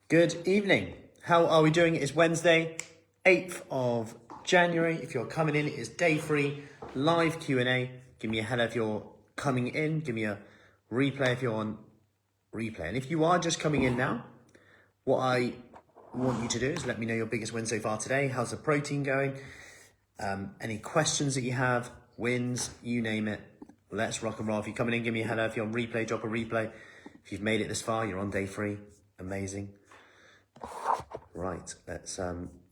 Good evening. How are we doing? It is Wednesday, 8th of January. If you're coming in, it is day 3, live Q&A. Give me a hello if you're coming in. Give me a replay if you're on replay. And if you are just coming in now, what I want you to do is let me know your biggest win so far today. How's the protein going? Any questions that you have, wins, you name it. Let's rock and roll. If you're coming in, give me a hello. If you're on replay, drop a replay. If you've made it this far, you're on day 3. Amazing. Right, let's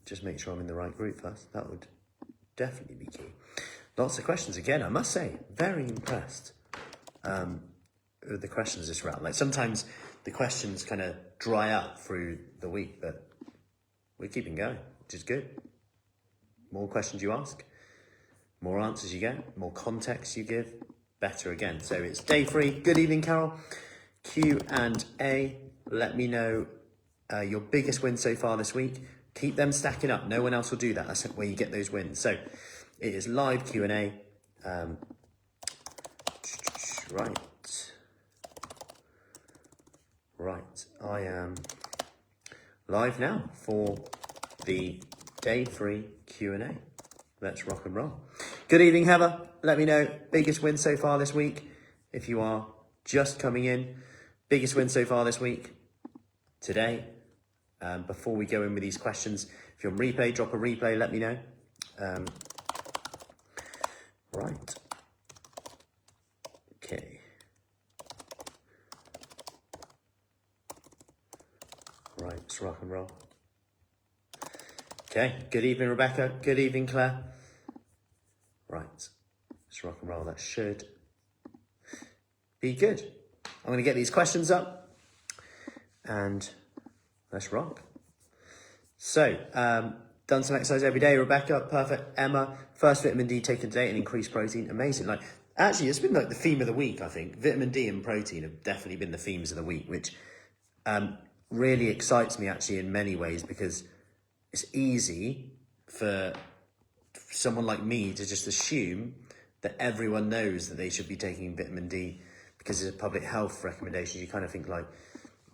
just make sure I'm in the right group first. That would definitely be key. Lots of questions again, I must say. Very impressed with the questions this round. Like sometimes the questions kind of dry up through the week, but we're keeping going, which is good. More questions you ask, more answers you get, more context you give, better again. So it's day 3. Good evening, Carol. Q&A. Let me know your biggest win so far this week. Keep them stacking up. No one else will do that. That's where you get those wins. So it is live Q&A. Right. I am live now for the day 3 Q&A. Let's rock and roll. Good evening, Heather. Let me know biggest win so far this week. If you are just coming in, biggest win so far this week today. Before we go in with these questions, if you're on replay, drop a replay, let me know. Right. Okay. Right, let's rock and roll. Okay, good evening, Rebecca. Good evening, Claire. Right, let's rock and roll. That should be good. I'm going to get these questions up and let's rock. So, done some exercise every day. Rebecca, perfect. Emma, first vitamin D taken today and increased protein. Amazing. Like, actually, it's been like the theme of the week, I think. Vitamin D and protein have definitely been the themes of the week, which really excites me actually in many ways because it's easy for someone like me to just assume that everyone knows that they should be taking vitamin D because it's a public health recommendation. You kind of think like,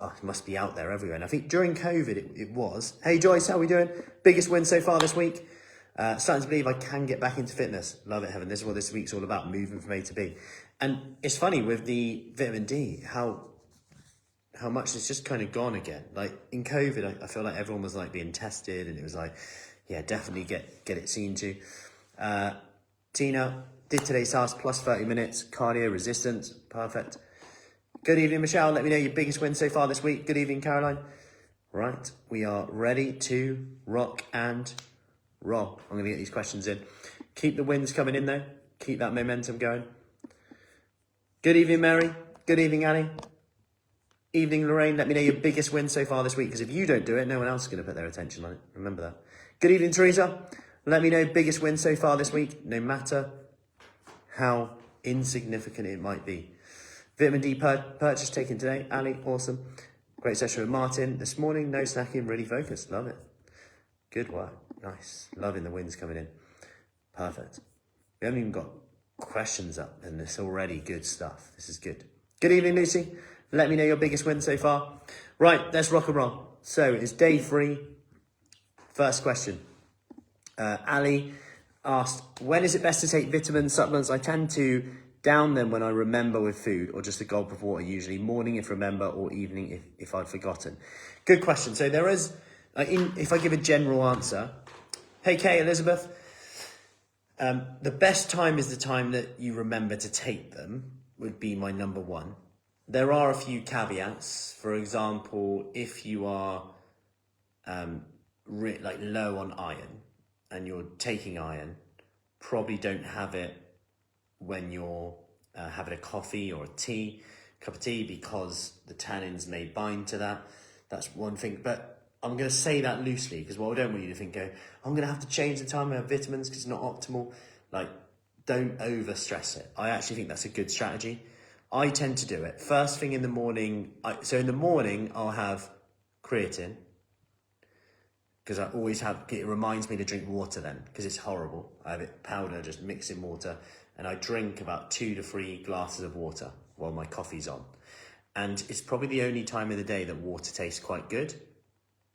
oh, it must be out there everywhere. And I think during COVID, it was. Hey, Joyce, how are we doing? Biggest win so far this week. Starting to believe I can get back into fitness. Love it, Heaven. This is what this week's all about, moving from A to B. And it's funny with the vitamin D, how much it's just kind of gone again. Like in COVID, I feel like everyone was like being tested and it was like, yeah, definitely get it seen to. Tina, did today's task plus 30 minutes, cardio resistance, perfect. Good evening, Michelle. Let me know your biggest win so far this week. Good evening, Caroline. Right, we are ready to rock and roll. I'm going to get these questions in. Keep the wins coming in though. Keep that momentum going. Good evening, Mary. Good evening, Annie. Evening, Lorraine. Let me know your biggest win so far this week, because if you don't do it, no one else is going to put their attention on it. Remember that. Good evening, Teresa. Let me know biggest win so far this week, no matter how insignificant it might be. Vitamin D purchase taken today. Ali, awesome. Great session with Martin this morning. No snacking, really focused. Love it. Good work. Nice. Loving the wins coming in. Perfect. We haven't even got questions up and it's already good stuff. This is good. Good evening, Lucy. Let me know your biggest win so far. Right, let's rock and roll. So it's day 3. First question. Ali asked, when is it best to take vitamin supplements? I tend to down them when I remember with food or just a gulp of water, usually morning if remember or evening if I've forgotten. Good question. So there is, if I give a general answer, hey Kay, Elizabeth, the best time is the time that you remember to take them would be my number 1. There are a few caveats. For example, if you are like low on iron and you're taking iron, probably don't have it when you're having a coffee or a cup of tea, because the tannins may bind to that. That's one thing. But I'm going to say that loosely because what I don't want you to think, I'm going to have to change the time I have vitamins because it's not optimal. Like, don't over stress it. I actually think that's a good strategy. I tend to do it first thing in the morning. So in the morning, I'll have creatine because I always have, it reminds me to drink water then because it's horrible. I have it powder, just mix in water, and I drink about 2 to 3 glasses of water while my coffee's on. And it's probably the only time of the day that water tastes quite good.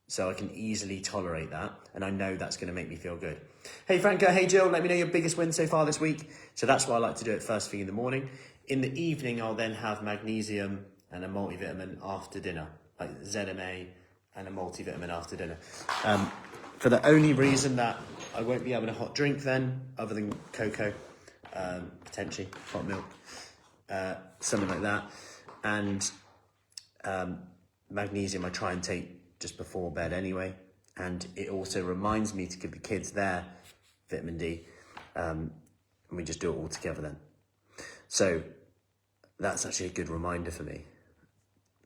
So I can easily tolerate that, and I know that's going to make me feel good. Hey Franco, hey Jill, let me know your biggest win so far this week. So that's why I like to do it first thing in the morning. In the evening, I'll then have magnesium and a multivitamin after dinner, like ZMA and a multivitamin after dinner. For the only reason that I won't be having a hot drink then, other than cocoa, potentially hot milk, something like that. And magnesium I try and take just before bed anyway, and it also reminds me to give the kids their vitamin D, and we just do it all together then. So that's actually a good reminder for me.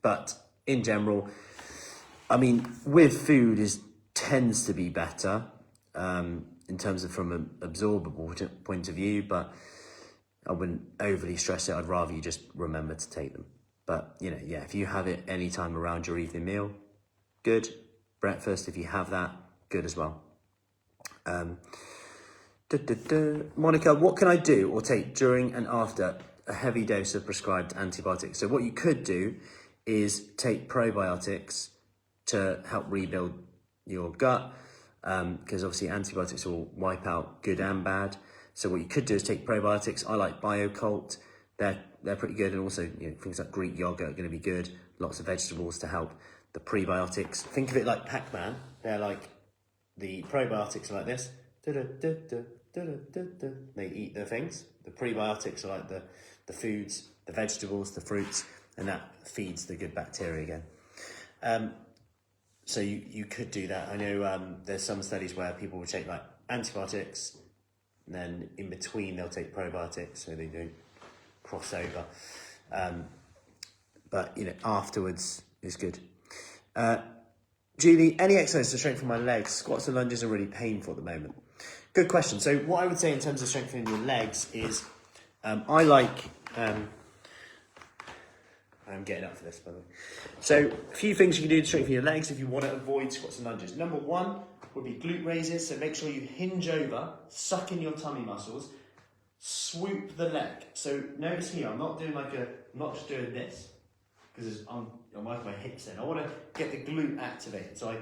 But in general, I mean, with food tends to be better in terms of from an absorbable point of view, but I wouldn't overly stress it. I'd rather you just remember to take them. But, you know, yeah, if you have it any time around your evening meal, good. Breakfast, if you have that, good as well. Monica, what can I do or take during and after a heavy dose of prescribed antibiotics? So what you could do is take probiotics to help rebuild your gut, because obviously antibiotics will wipe out good and bad. So what you could do is take probiotics. I like BioCult. They're pretty good, and also, you know, things like Greek yogurt are going to be good. Lots of vegetables to help the prebiotics. Think of it like Pac-Man. They're like, the probiotics are like this. They eat the things. The prebiotics are like the foods, the vegetables, the fruits, and that feeds the good bacteria again. So you could do that. I know there's some studies where people will take like antibiotics, and then in between they'll take probiotics, so they don't cross over. But, you know, afterwards is good. Julie, any exercise to strengthen my legs? Squats and lunges are really painful at the moment. Good question. So what I would say in terms of strengthening your legs is, I like, I'm getting up for this, by the way. So a few things you can do to strengthen your legs if you want to avoid squats and lunges. Number one would be glute raises. So make sure you hinge over, suck in your tummy muscles, swoop the leg. So notice here, I'm not just doing this, because I'm working my hips then. I want to get the glute activated. So I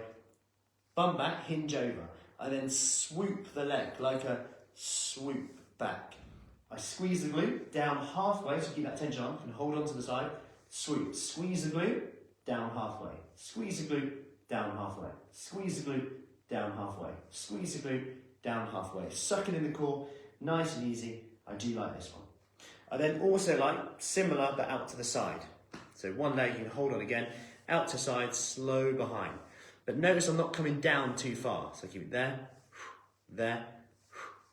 bum back, hinge over. I then swoop the leg like a swoop back. I squeeze the glute down halfway, so keep that tension on, and hold on to the side. Swoop, squeeze the glute, down halfway. Squeeze the glute, down halfway. Squeeze the glute, down halfway. Squeeze the glute, down halfway. Sucking in the core, nice and easy. I do like this one. I then also like similar, but out to the side. So one leg, you can hold on again, out to side, slow behind. But notice I'm not coming down too far. So keep it there, there.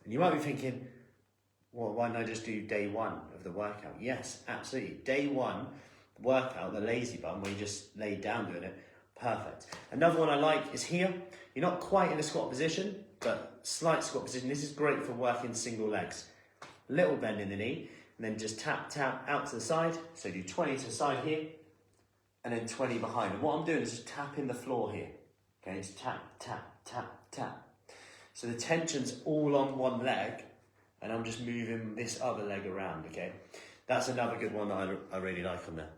And you might be thinking, well, why don't I just do day one of the workout? Yes, absolutely. Day one workout, the lazy bum, where you just lay down doing it, perfect. Another one I like is here. You're not quite in a squat position, but slight squat position. This is great for working single legs. Little bend in the knee, and then just tap, tap out to the side. So do 20 to the side here, and then 20 behind. And what I'm doing is just tapping the floor here. Okay, it's tap, tap, tap, tap. So the tension's all on one leg, and I'm just moving this other leg around, okay? That's another good one that I really like on there.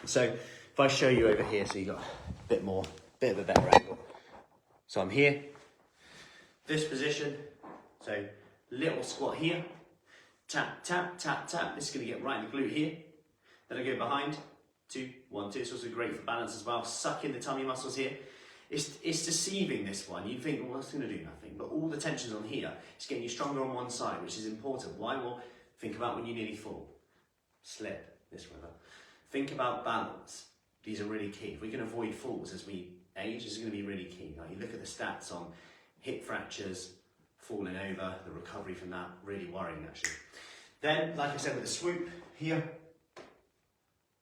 So if I show you over here, so you got a bit of a better angle. So I'm here, this position, so little squat here, tap, tap, tap, tap. This is gonna get right in the glute here. Then I go behind, 2, 1, 2. It's also great for balance as well. Suck in the tummy muscles here. It's deceiving, this one. You'd think, well, it's gonna do nothing. But all the tension's on here. It's getting you stronger on one side, which is important. Why? Well, think about when you nearly fall. Slip, this way. Think about balance. These are really key. If we can avoid falls as we age, this is gonna be really key. Like, you look at the stats on hip fractures, falling over, the recovery from that, really worrying actually. Then, like I said, with a swoop, here,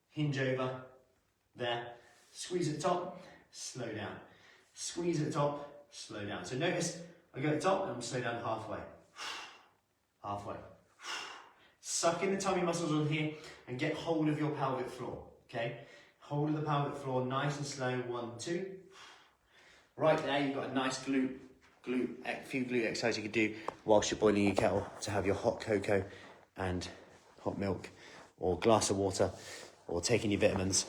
hinge over, there, squeeze at the top, slow down. Squeeze at the top, slow down. So notice, I go at the top and I'm slow down halfway. Halfway. Suck in the tummy muscles on here and get hold of your pelvic floor, okay? Hold of the pelvic floor, nice and slow, 1, 2. Right there, you've got a nice few glute exercises you could do whilst you're boiling your kettle to have your hot cocoa and hot milk or glass of water or taking your vitamins.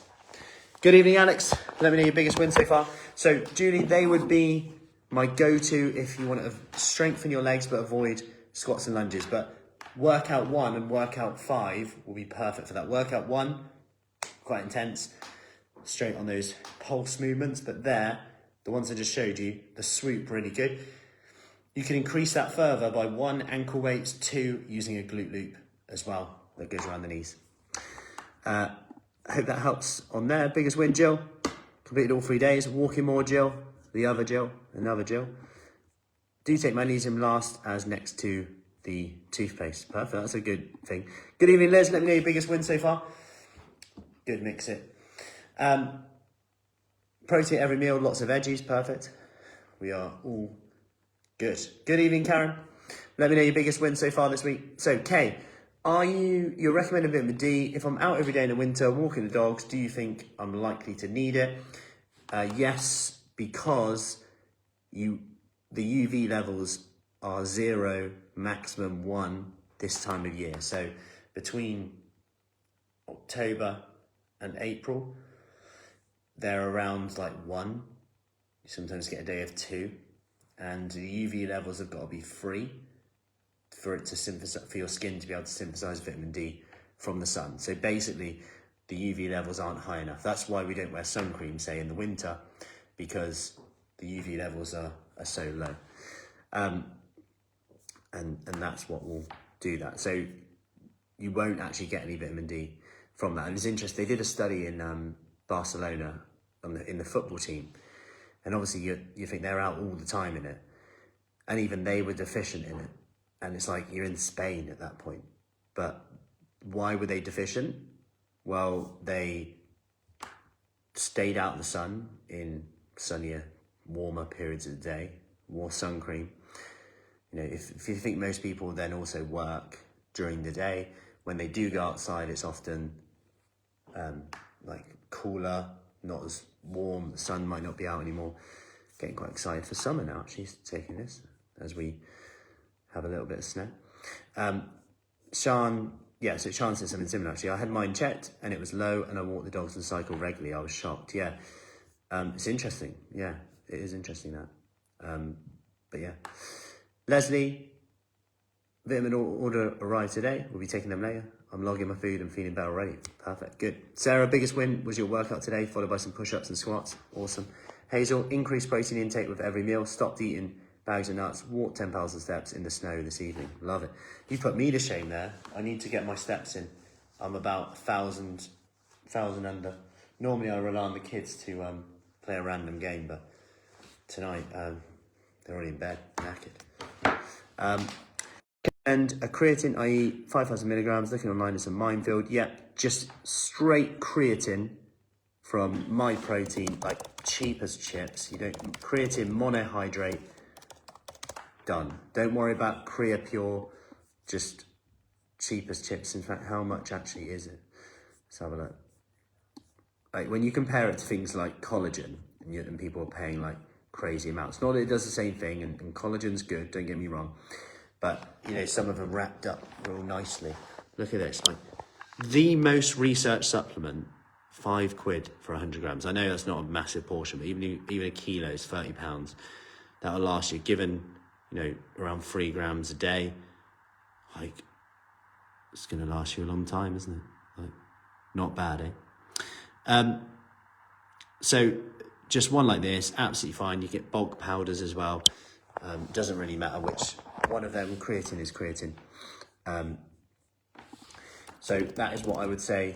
Good evening, Alex. Let me know your biggest win so far. So, Julie, they would be my go-to if you want to strengthen your legs but avoid squats and lunges. But workout 1 and workout 5 will be perfect for that. Workout 1, quite intense, straight on those pulse movements. But there, the ones I just showed you, the swoop, really good. You can increase that further by 1, ankle weights, 2, using a glute loop as well that goes around the knees. I hope that helps on there. Biggest win, Jill. Completed all 3 days. Walking more, Jill. The other Jill. Another Jill. Do take magnesium last as next to the toothpaste. Perfect. That's a good thing. Good evening, Les. Let me know your biggest win so far. Good, mix it. Protein every meal. Lots of veggies. Perfect. We are all good. Good evening, Karen. Let me know your biggest win so far this week. So, Kay, you're recommending vitamin D. If I'm out every day in the winter walking the dogs, do you think I'm likely to need it? Yes, because the UV levels are 0, maximum 1 this time of year. So between October and April, they're around like 1. You sometimes get a day of 2. And the UV levels have got to be 3 for it to synthesize, for your skin to be able to synthesize vitamin D from the sun. So basically, the UV levels aren't high enough. That's why we don't wear sun cream, say, in the winter, because the UV levels are so low. And that's what will do that. So you won't actually get any vitamin D from that. And it's interesting, they did a study in Barcelona in the football team. And obviously you think they're out all the time in it. And even they were deficient in it. And it's like you're in Spain at that point. But why were they deficient? Well, they stayed out in the sun in sunnier, warmer periods of the day, wore sun cream. You know, if you think most people then also work during the day, when they do go outside, it's often like cooler, not as warm. The sun might not be out anymore. Getting quite excited for summer now. She's taking this as we have a little bit of snow. Sean said something similar actually. I had mine checked and it was low and I walk the dogs and cycle regularly. I was shocked. Yeah. It's interesting. Yeah, it is interesting that. But yeah. Leslie, vitamin order arrived today. We'll be taking them later. I'm logging my food and feeling better already. Perfect, good. Sarah, biggest win was your workout today, followed by some push-ups and squats. Awesome. Hazel, increased protein intake with every meal. Stopped eating bags of nuts. Walked 10,000 steps in the snow this evening. Love it. You put me to shame there. I need to get my steps in. I'm about 1,000 under. Normally I rely on the kids to play a random game, but tonight they're already in bed, knackered. And a creatine, i.e. 5,000 milligrams, looking online, it's a minefield. Yep, just straight creatine from My Protein, like cheap as chips. You don't, creatine monohydrate, done. Don't worry about Crea Pure, just cheap as chips. In fact, how much actually is it? Let's have a look. Like when you compare it to things like collagen, and people are paying like crazy amounts. Not that it does the same thing, and collagen's good, don't get me wrong. But, you know, some of them wrapped up real nicely. Look at this, like the most researched supplement, £5 for 100 grams. I know that's not a massive portion, but even a kilo is £30. That'll last you, given, you know, around 3 grams a day. Like, it's going to last you a long time, isn't it? Like, not bad, eh? So just one like this, absolutely fine. You get bulk powders as well. Doesn't really matter which one of them. Creatine is creatine. So that is what I would say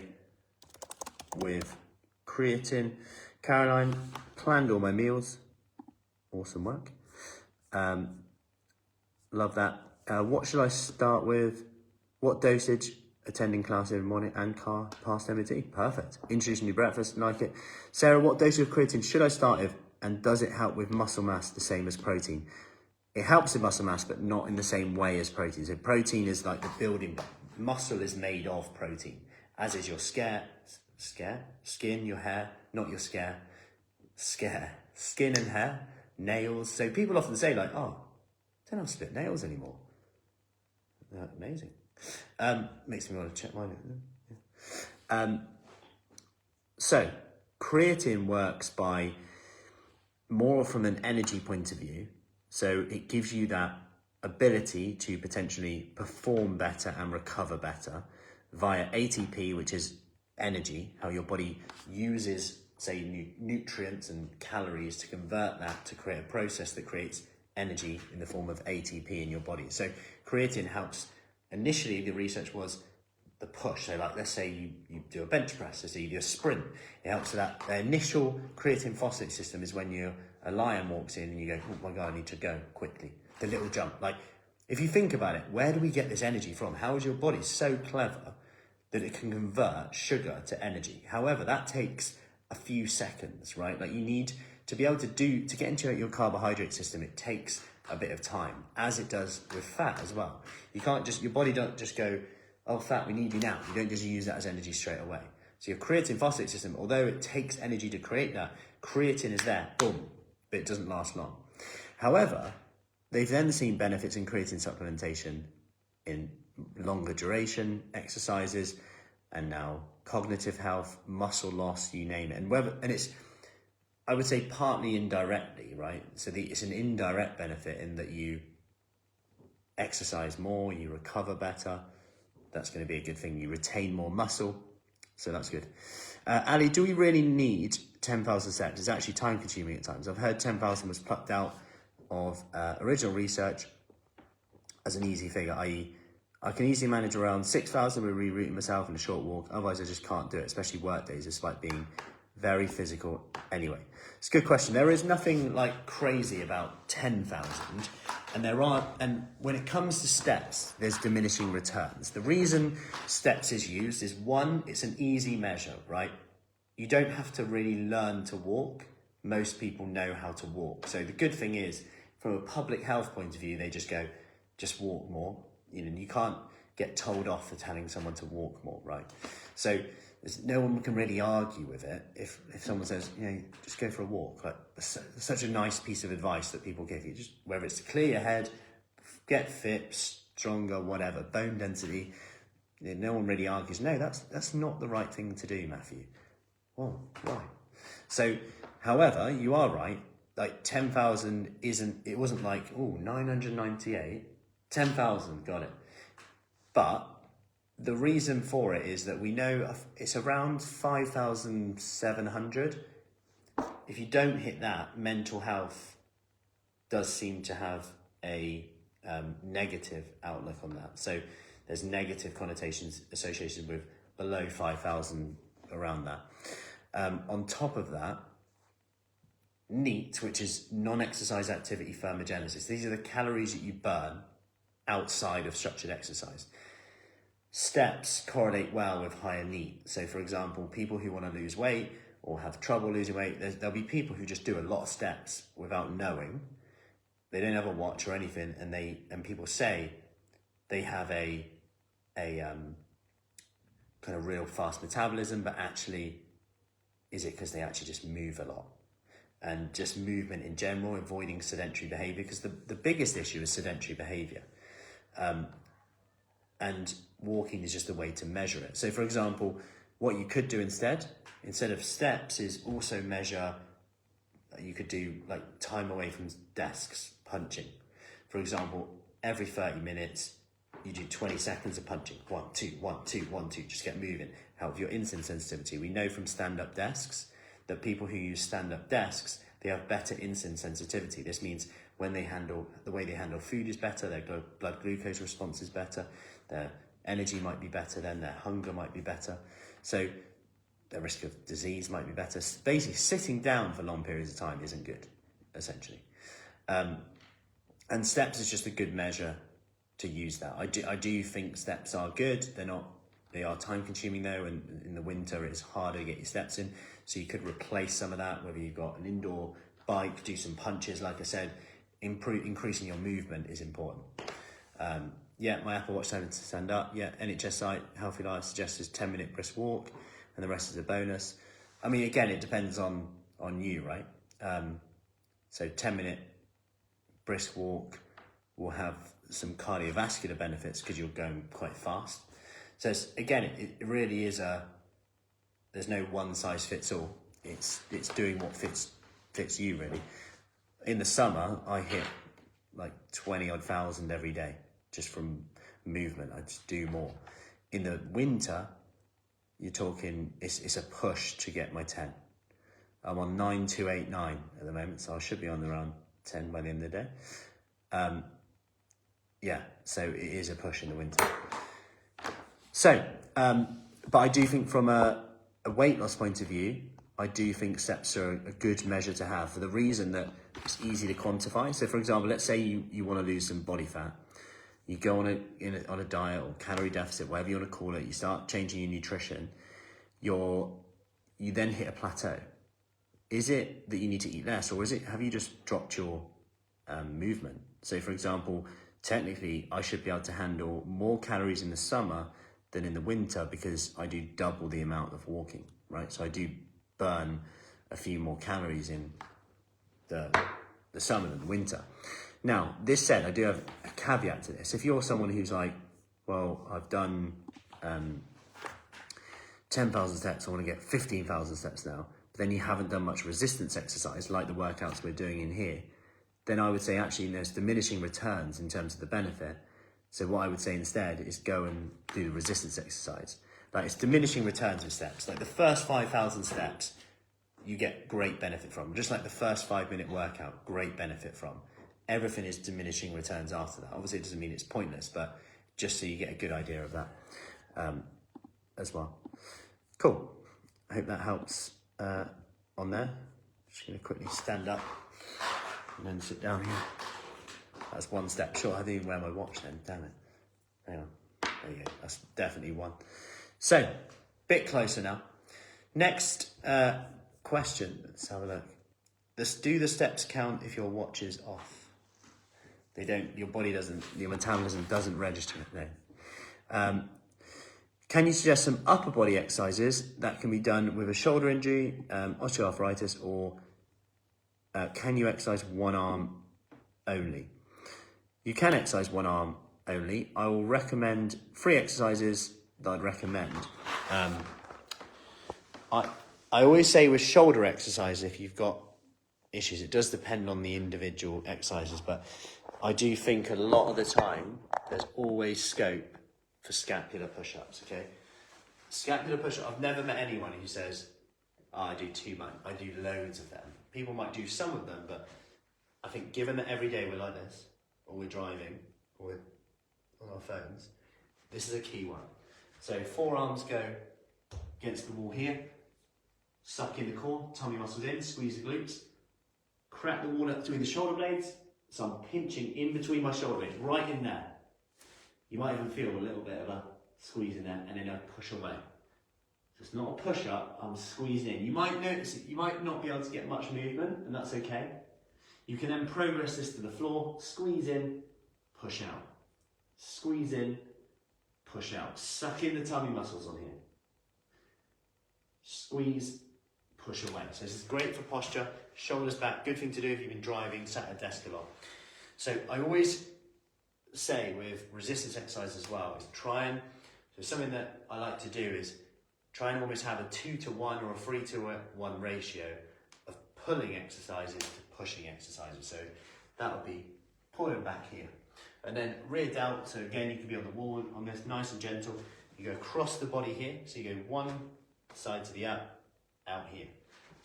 with creatine. Caroline, planned all my meals. Awesome work. Love that. What should I start with? What dosage? Attending class every morning and car past MOT. Perfect. Introducing new breakfast, like it. Sarah, what dosage of creatine should I start with? And does it help with muscle mass the same as protein? It helps with muscle mass, but not in the same way as protein. So protein is like the building block. Muscle is made of protein, as is your skin, your hair, not your skin and hair, nails. So people often say like, oh, I don't have split nails anymore. Amazing. Makes me want to check mine. So Creatine works by more from an energy point of view. So it gives you that ability to potentially perform better and recover better via ATP, which is energy, how your body uses, say, nutrients and calories to convert that to create a process that creates energy in the form of ATP in your body. So creatine helps. Initially, the research was the push. So like, let's say you do a bench press, let's say you do a sprint. It helps with that. The initial creatine phosphate system is when a lion walks in and you go, oh my God, I need to go quickly. The little jump. Like, if you think about it, where do we get this energy from? How is your body so clever that it can convert sugar to energy? However, that takes a few seconds, right? Like, you need to be able to get into your carbohydrate system. It takes a bit of time, as it does with fat as well. Your body don't just go, oh, fat, we need you now. You don't just use that as energy straight away. So your creatine phosphate system, although it takes energy to create that, creatine is there, boom, but it doesn't last long. However, they've then seen benefits in creatine supplementation in longer duration exercises, and now cognitive health, muscle loss, you name it. And it's, I would say, partly indirectly, right? So it's an indirect benefit in that you exercise more, you recover better. That's going to be a good thing. You retain more muscle, so that's good. Ali, do we really need 10,000 steps? It's actually time consuming at times. I've heard 10,000 was plucked out of original research as an easy figure, i.e. I can easily manage around 6,000 with rerouting myself in a short walk. Otherwise, I just can't do it, especially work days. It's like being very physical. Anyway, it's a good question. There is nothing like crazy about 10,000. And when it comes to steps, there's diminishing returns. The reason steps is used is, one, it's an easy measure, right? You don't have to really learn to walk. Most people know how to walk. So the good thing is, from a public health point of view, they just go, just walk more. You can't get told off for telling someone to walk more, right? So no one can really argue with it if someone says, just go for a walk. Like, it's such a nice piece of advice that people give you, just whether it's to clear your head, get fit, stronger, whatever, bone density. No one really argues, no, that's not the right thing to do, Matthew. Well, why? So, however, you are right. Like 10,000 it wasn't like, 998, 10,000, got it. But the reason for it is that we know it's around 5,700. If you don't hit that, mental health does seem to have a negative outlook on that. So there's negative connotations associated with below 5,000 around that. On top of that, NEAT, which is non-exercise activity thermogenesis. These are the calories that you burn outside of structured exercise. Steps correlate well with higher NEAT. So for example, people who want to lose weight or have trouble losing weight, there'll be people who just do a lot of steps without knowing. They don't have a watch or anything, and people say they have a kind of real fast metabolism, but actually, is it because they actually just move a lot? And just movement in general, avoiding sedentary behavior, because the biggest issue is sedentary behavior. And walking is just a way to measure it. So for example, what you could do instead of steps is also measure, you could do like time away from desks, punching. For example, every 30 minutes, you do 20 seconds of punching. 1, 2, 1, 2, 1, 2, just get moving. Help your insulin sensitivity. We know from stand-up desks that people who use stand-up desks, they have better insulin sensitivity. This means when the way they handle food is better, their blood glucose response is better, their energy might be better, then their hunger might be better. So their risk of disease might be better. Basically, sitting down for long periods of time isn't good, essentially. And steps is just a good measure to use that. I do think steps are good. They are time consuming though, and in the winter it's harder to get your steps in. So you could replace some of that, whether you've got an indoor bike, do some punches, like I said. Increasing your movement is important. My Apple Watch time to stand up. NHS site, Healthy Life suggests 10-minute brisk walk, and the rest is a bonus. I mean, again, it depends on you, right? So 10-minute brisk walk will have some cardiovascular benefits because you're going quite fast. So it really is there's no one size fits all. it's doing what fits you really. In the summer, I hit like 20 odd thousand every day just from movement. I just do more. In the winter, you're talking, it's a push to get my 10. I'm on 9289 at the moment, so I should be on around 10 by the end of the day. Yeah, so it is a push in the winter. So, but I do think from a weight loss point of view, I do think steps are a good measure to have for the reason that it's easy to quantify. So for example, let's say you want to lose some body fat. You go on a diet or calorie deficit, whatever you want to call it, you start changing your nutrition, you then hit a plateau. Is it that you need to eat less, or have you just dropped your movement? So for example, technically I should be able to handle more calories in the summer than in the winter because I do double the amount of walking, right? So I do burn a few more calories in the summer than the winter. Now, this said, I do have a caveat to this. If you're someone who's like, well, I've done 10,000 steps, I want to get 15,000 steps now, but then you haven't done much resistance exercise like the workouts we're doing in here, then I would say actually there's diminishing returns in terms of the benefit. So what I would say instead is go and do the resistance exercise. Like it's diminishing returns of steps. Like the first 5,000 steps, you get great benefit from. Just like the first 5-minute workout, great benefit from. Everything is diminishing returns after that. Obviously it doesn't mean it's pointless, but just so you get a good idea of that as well. Cool. I hope that helps on there. Just gonna quickly stand up and then sit down here. That's one step short. I didn't even wear my watch then, damn it. Hang on, there you go, that's definitely one. So, bit closer now. Next question, let's have a look. Do the steps count if your watch is off? They don't, your body doesn't, your metabolism doesn't register it, no. Can you suggest some upper body exercises that can be done with a shoulder injury, osteoarthritis, or can you exercise one arm only? You can exercise one arm only. I will recommend 3 exercises that I'd recommend. I always say with shoulder exercise, if you've got issues, it does depend on the individual exercises, but I do think a lot of the time there's always scope for scapular push-ups, okay? Scapular push-ups, I've never met anyone who says, oh, I do too much, I do loads of them. People might do some of them, but I think given that every day we're like this, or we're driving, or we're on our phones, this is a key one. So forearms go against the wall here, suck in the core, tummy muscles in, squeeze the glutes, crack the wall up between the shoulder blades, so I'm pinching in between my shoulder blades, right in there. You might even feel a little bit of a squeeze in there, and then I push away. So it's not a push-up, I'm squeezing in. You might notice it, you might not be able to get much movement, and that's okay. You can then progress this to the floor, squeeze in, push out. Squeeze in, push out. Suck in the tummy muscles on here. Squeeze, push away. So this is great for posture, shoulders back, good thing to do if you've been driving, sat at a desk a lot. So I always say with resistance exercise as well, is so something that I like to do is try and almost have a 2-to-1 or a 3-to-1 ratio of pulling exercises to pushing exercises. So that would be pulling back here. And then rear delt, so again you can be on the wall on this, nice and gentle. You go across the body here, so you go one side to the out here.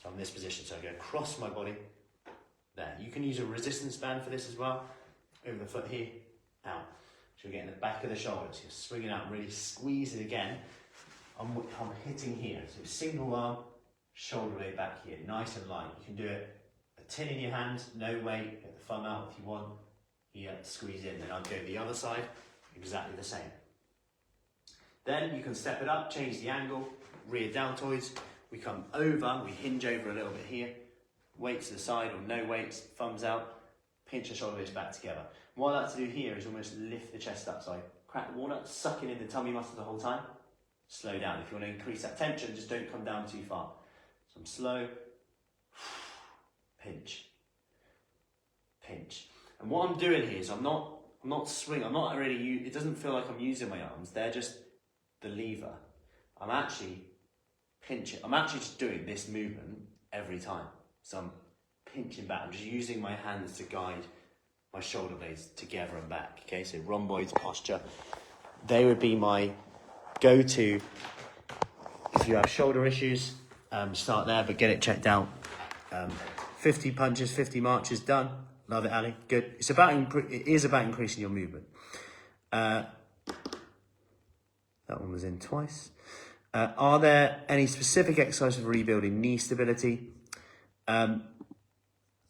So I'm in this position, so I go across my body, there. You can use a resistance band for this as well, over the foot here, out. So you're getting the back of the shoulders, you're swinging out, really squeeze it again. I'm hitting here, so single arm, shoulder blade back here, nice and light. You can do it, a tin in your hand, no weight, get the thumb out if you want. Here, squeeze in, then I'll go the other side, exactly the same. Then you can step it up, change the angle, rear deltoids. We come over, we hinge over a little bit here, weights to the side or no weights, thumbs out, pinch the shoulder blades back together. What I like to do here is almost lift the chest up, so I crack the wall up, sucking in the tummy muscle the whole time. Slow down. If you want to increase that tension, just don't come down too far. So I'm slow, pinch, pinch. And what I'm doing here is I'm not swinging, I'm not really, it doesn't feel like I'm using my arms, they're just the lever. I'm actually pinch it. I'm actually just doing this movement every time. So I'm pinching back. I'm just using my hands to guide my shoulder blades together and back. Okay, so rhomboids posture. They would be my go-to if you have shoulder issues. Start there, but get it checked out. 50 punches, 50 marches, done. Love it, Ali. Good. It is about increasing your movement. That one was in twice. Are there any specific exercises for rebuilding knee stability? Not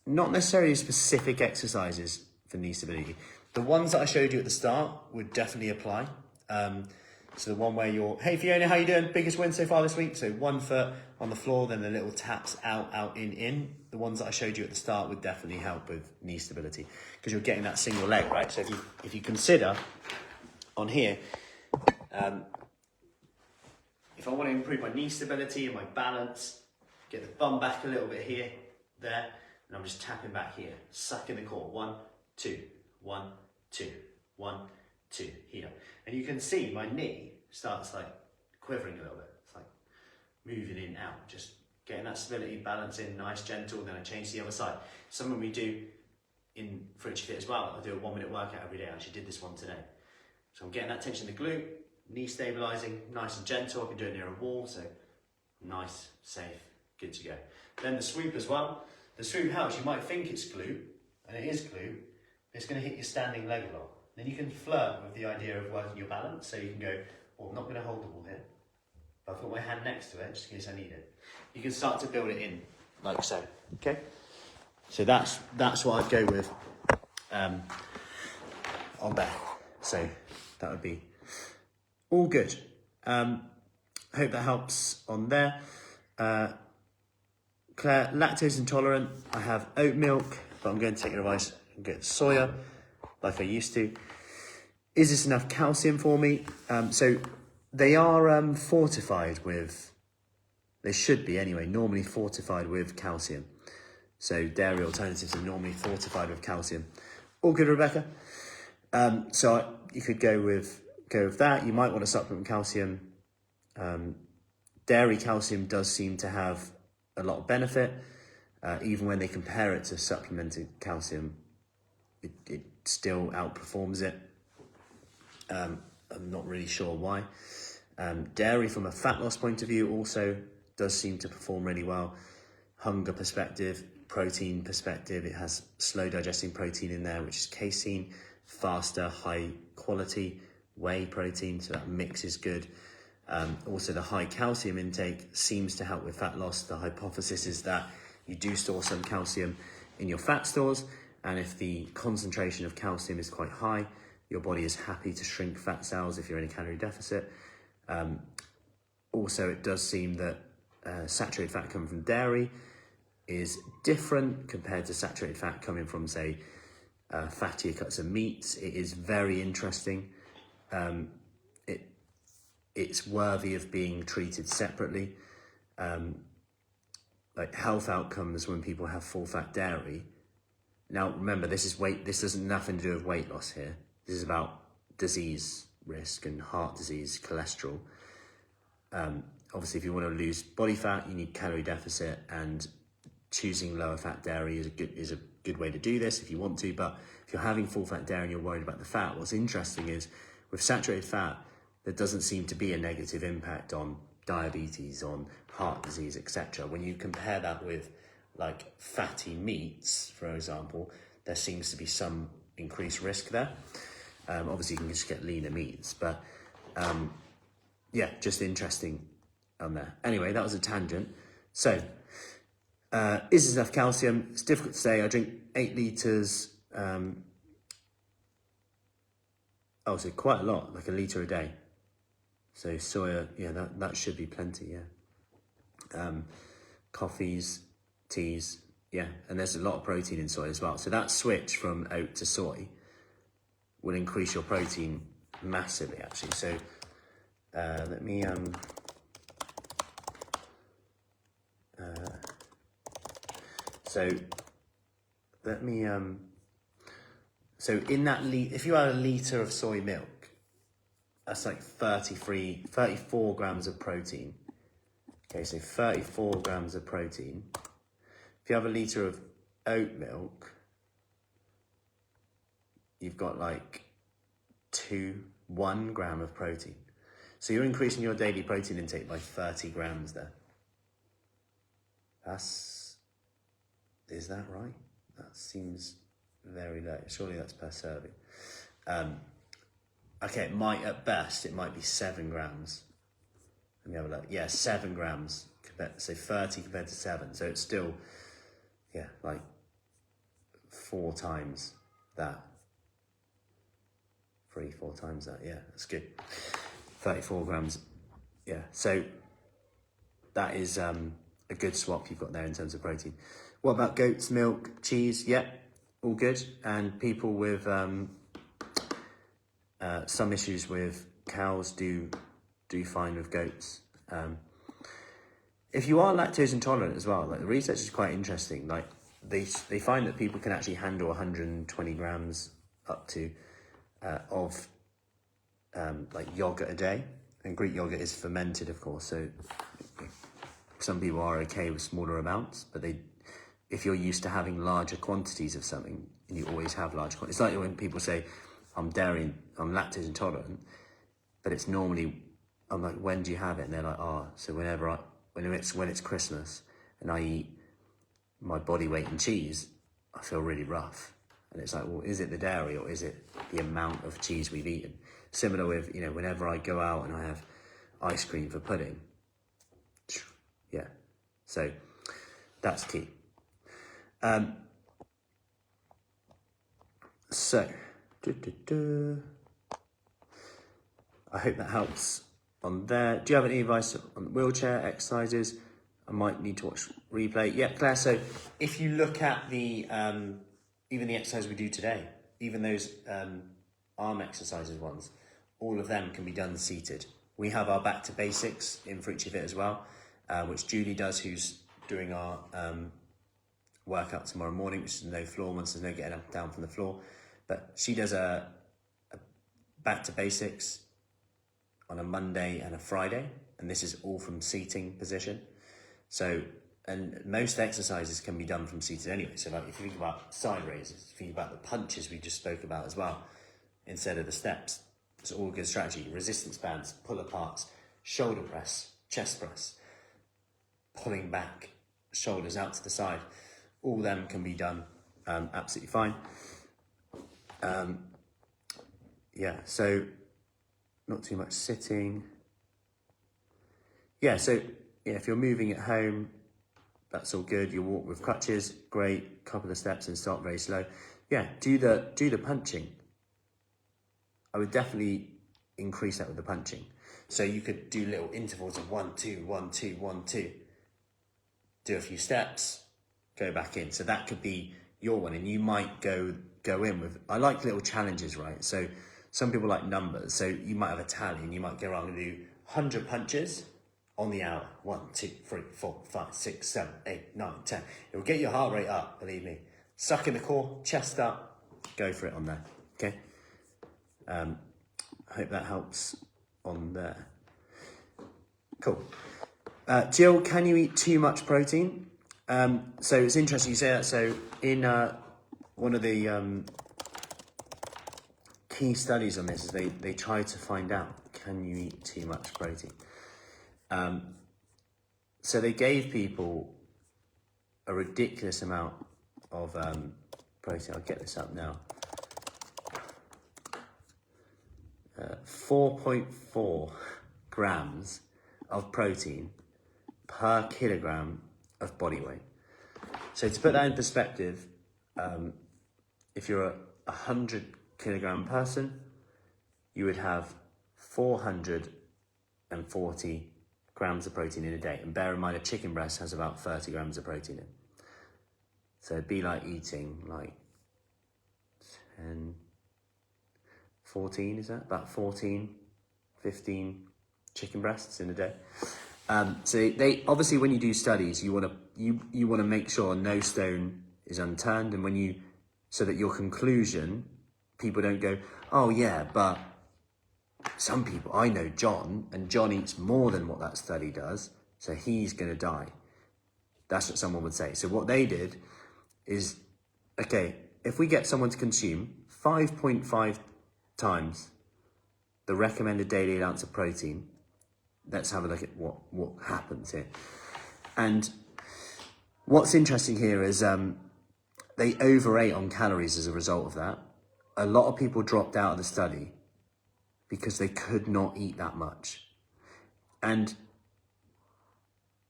necessarily specific exercises for knee stability. The ones that I showed you at the start would definitely apply. So the one where you're, hey Fiona, how you doing? Biggest win so far this week. So 1 foot on the floor, then the little taps out, in. The ones that I showed you at the start would definitely help with knee stability because you're getting that single leg, right? So if you consider on here, if I want to improve my knee stability and my balance, get the bum back a little bit here, there, and I'm just tapping back here, sucking the core. 1, 2, 1, 2, 1, 2, here. And you can see my knee starts like quivering a little bit. It's like moving in, out, just getting that stability, balance in, nice, gentle, then I change to the other side. Something we do in for Itchy Fit as well. I do a 1-minute workout every day. I actually did this one today. So I'm getting that tension in the glute, knee stabilizing, nice and gentle. I can do it near a wall, so nice, safe, good to go. Then the swoop as well. The swoop helps. You might think it's glute, and it is glute, but it's going to hit your standing leg a lot. Then you can flirt with the idea of working your balance, so you can go, well, I'm not going to hold the ball here, but I've got my hand next to it, just in case I need it. You can start to build it in, like so, okay? So that's what I'd go with on there. So that would be all good. Hope that helps on there. Claire, lactose intolerant. I have oat milk, but I'm going to take your advice and get soya, like I used to. Is this enough calcium for me? So they are fortified with, they should be anyway, normally fortified with calcium. So dairy alternatives are normally fortified with calcium. All good, Rebecca. So you could go with that. You might want to supplement calcium. Dairy calcium does seem to have a lot of benefit. Even when they compare it to supplemented calcium, it still outperforms it. I'm not really sure why. Dairy from a fat loss point of view also does seem to perform really well. Hunger perspective, protein perspective, it has slow digesting protein in there, which is casein, faster, high quality whey protein, so that mix is good. Also the high calcium intake seems to help with fat loss. The hypothesis is that you do store some calcium in your fat stores, and if the concentration of calcium is quite high, your body is happy to shrink fat cells if you're in a calorie deficit. Also, it does seem that saturated fat coming from dairy is different compared to saturated fat coming from, say, fattier cuts of meats. It is very interesting. It's worthy of being treated separately. Like health outcomes when people have full fat dairy. Now, remember, this has nothing to do with weight loss here. This is about disease risk and heart disease, cholesterol. Obviously, if you want to lose body fat, you need calorie deficit, and choosing lower fat dairy is a good way to do this if you want to. But if you're having full fat dairy and you're worried about the fat, what's interesting is with saturated fat, there doesn't seem to be a negative impact on diabetes, on heart disease, etc. When you compare that with like fatty meats, for example, there seems to be some increased risk there. Obviously, you can just get leaner meats, but yeah, just interesting on there. Anyway, that was a tangent. So, is this enough calcium? It's difficult to say. I drink 8 litres. So quite a lot, like 1 litre a day. So soya, yeah, that should be plenty, yeah. Coffees, teas, yeah, and there's a lot of protein in soy as well. So that switch from oat to soy will increase your protein massively, actually. So let me so in that if you had 1 litre of soy milk, that's like 34 grams of protein Okay, so 34 grams of protein. If you have a litre of oat milk, you've got like 1 gram of protein. So you're increasing your daily protein intake by 30 grams there. Is that right? That seems very low. Surely that's per serving. Okay, at best, it might be 7 grams. Let me have a look. Yeah, 7 grams, so 30 compared to 7. So it's still, yeah, like 4 times that. 4 times that, yeah, that's good. 34 grams, yeah. So that is a good swap you've got there in terms of protein. What about goat's milk, cheese? Yeah, all good. And people with some issues with cows do fine with goats. If you are lactose intolerant as well, like the research is quite interesting. Like they find that people can actually handle 120 grams up to of like yogurt a day, and Greek yogurt is fermented, of course. So some people are okay with smaller amounts, but if you're used to having larger quantities of something, and you always have large quantities, it's like when people say, I'm lactose intolerant, but it's normally, I'm like, when do you have it? And they're like, so when it's Christmas and I eat my body weight in cheese, I feel really rough. And it's like, well, is it the dairy or is it the amount of cheese we've eaten? Similar with, whenever I go out and I have ice cream for pudding, yeah. So that's key. I hope that helps on there. Do you have any advice on wheelchair exercises? I might need to watch replay. Yeah, Claire, so if you look at the, even the exercise we do today, even those arm exercises ones, all of them can be done seated. We have our back to basics in for each of it as well, which Julie does, who's doing our workout tomorrow morning, which is no floor ones, there's no getting up and down from the floor. But she does a back to basics on a Monday and a Friday, and this is all from seating position. So, and most exercises can be done from seated anyway. So like if you think about side raises, if you think about the punches we just spoke about as well, instead of the steps, it's all a good strategy. Resistance bands, pull aparts, shoulder press, chest press, pulling back, shoulders out to the side. All them can be done absolutely fine. Yeah, so not too much sitting. Yeah, so yeah, if you're moving at home, that's all good. You walk with crutches, great. Couple of steps and start very slow. Yeah, do the punching. I would definitely increase that with the punching. So you could do little intervals of 1, 2, 1, 2, 1, 2. Do a few steps, go back in. So that could be your one, and you might go in with, I like little challenges, right? So some people like numbers. So you might have a tally and you might go around and do 100 punches on the hour. 1, 2, 3, 4, 5, 6, 7, 8, 9, 10. It will get your heart rate up, believe me. Suck in the core, chest up, go for it on there, okay? I hope that helps on there. Cool. Jill, can you eat too much protein? So it's interesting you say that. So in one of the key studies on this is they try to find out, can you eat too much protein? So they gave people a ridiculous amount of protein. I'll get this up now. 4.4 grams of protein per kilogram of body weight. So to put that in perspective, if you're a 100 kilogram person, you would have 440 grams of protein in a day. And bear in mind, a chicken breast has about 30 grams of protein in. So it'd be like eating like 10, 14, is that? About 14, 15 chicken breasts in a day. So they obviously, when you do studies, you want to make sure no stone is unturned, and so that your conclusion, people don't go, oh yeah, but some people, I know John, and John eats more than what that study does, so he's going to die. That's what someone would say. So what they did is, okay, if we get someone to consume 5.5 times the recommended daily allowance of protein, let's have a look at what happens here. And what's interesting here is they overate on calories as a result of that. A lot of people dropped out of the study because they could not eat that much. And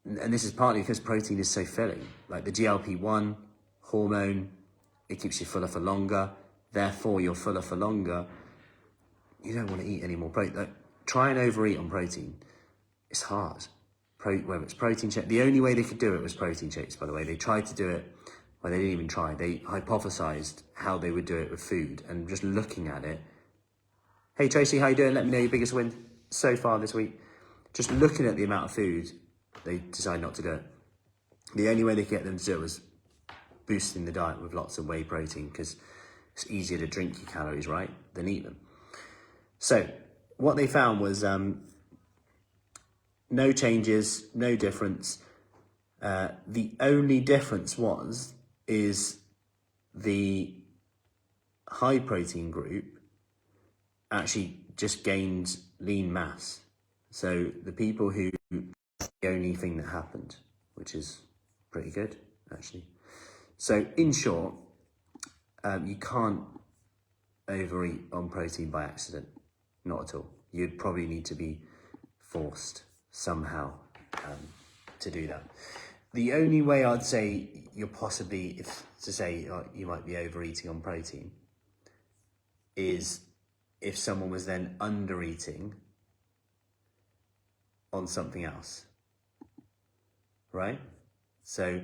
this is partly because protein is so filling. Like the GLP-1 hormone, it keeps you fuller for longer. Therefore, you're fuller for longer. You don't want to eat any more protein. Like, try and overeat on protein. It's hard. Whether it's protein shake, the only way they could do it was protein shakes, by the way. They tried to do it, well, they didn't even try. They hypothesized how they would do it with food, and just looking at it. Hey Tracy, how you doing? Let me know your biggest win so far this week. Just looking at the amount of food, they decided not to do it. The only way they could get them to do it was boosting the diet with lots of whey protein, because it's easier to drink your calories, right, than eat them. So what they found was no changes, no difference. The only difference is the high protein group actually just gained lean mass. So the people who, the only thing that happened, which is pretty good, actually. So in short, you can't overeat on protein by accident, not at all. You'd probably need to be forced somehow to do that. The only way I'd say you're possibly, you might be overeating on protein, is if someone was then undereating on something else, right? So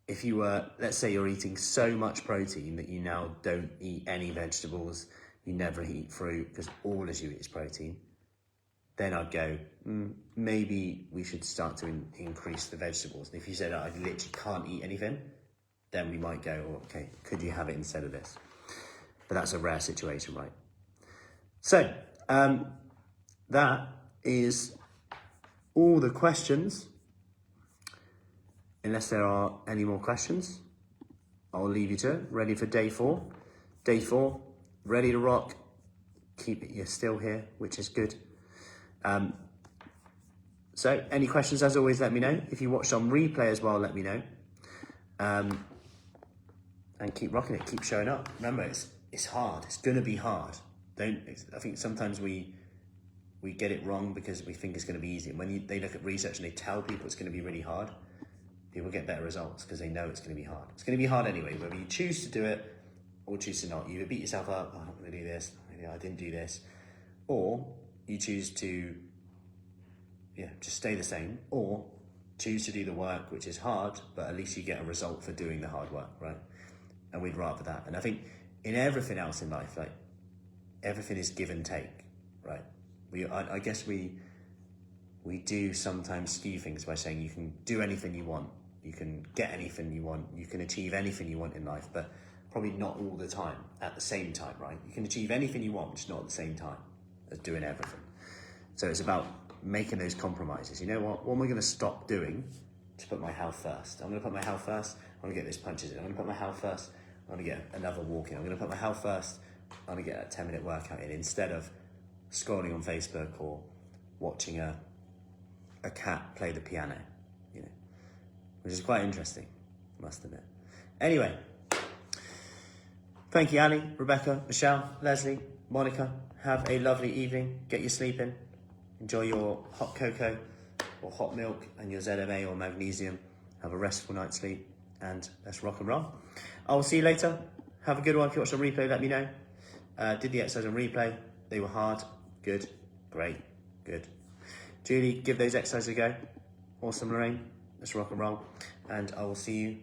if you were, let's say you're eating so much protein that you now don't eat any vegetables, you never eat fruit because all as you eat is protein, then I'd go, maybe we should start to increase the vegetables. And if you said, I literally can't eat anything, then we might go, okay, could you have it instead of this? But that's a rare situation, right? So that is all the questions. Unless there are any more questions, I'll leave you to it. Ready for day 4. Day 4, ready to rock. Keep it, you're still here, which is good. So any questions, as always, let me know. If you watched on replay as well, let me know. And keep rocking it, keep showing up. Remember, it's hard, it's gonna be hard. I think sometimes we get it wrong because we think it's gonna be easy. And when they look at research and they tell people it's gonna be really hard, people get better results because they know it's gonna be hard. It's gonna be hard anyway, whether you choose to do it or choose to not. You either beat yourself up, I'm not gonna do this, maybe I didn't do this, or you choose to just stay the same, or choose to do the work, which is hard, but at least you get a result for doing the hard work, right? And we'd rather that. And I think in everything else in life, like everything is give and take, right? I guess we do sometimes skew things by saying you can do anything you want, you can get anything you want, you can achieve anything you want in life, but probably not all the time at the same time, right? You can achieve anything you want, just not at the same time as doing everything. So it's about making those compromises. You know what am I going to stop doing to put my health first? I'm going to put my health first, I'm going to get those punches in. I'm going to put my health first, I'm going to get another walk in. I'm going to put my health first, I'm going to get a 10-minute workout in, instead of scrolling on Facebook or watching a cat play the piano, which is quite interesting, I must admit. Anyway, thank you, Ali, Rebecca, Michelle, Leslie, Monica. Have a lovely evening. Get your sleep in. Enjoy your hot cocoa or hot milk and your ZMA or magnesium. Have a restful night's sleep, and let's rock and roll. I will see you later. Have a good one. If you watched on replay, let me know. Did the exercise on replay. They were hard. Good. Great. Good. Julie, give those exercises a go. Awesome, Lorraine. Let's rock and roll. And I will see you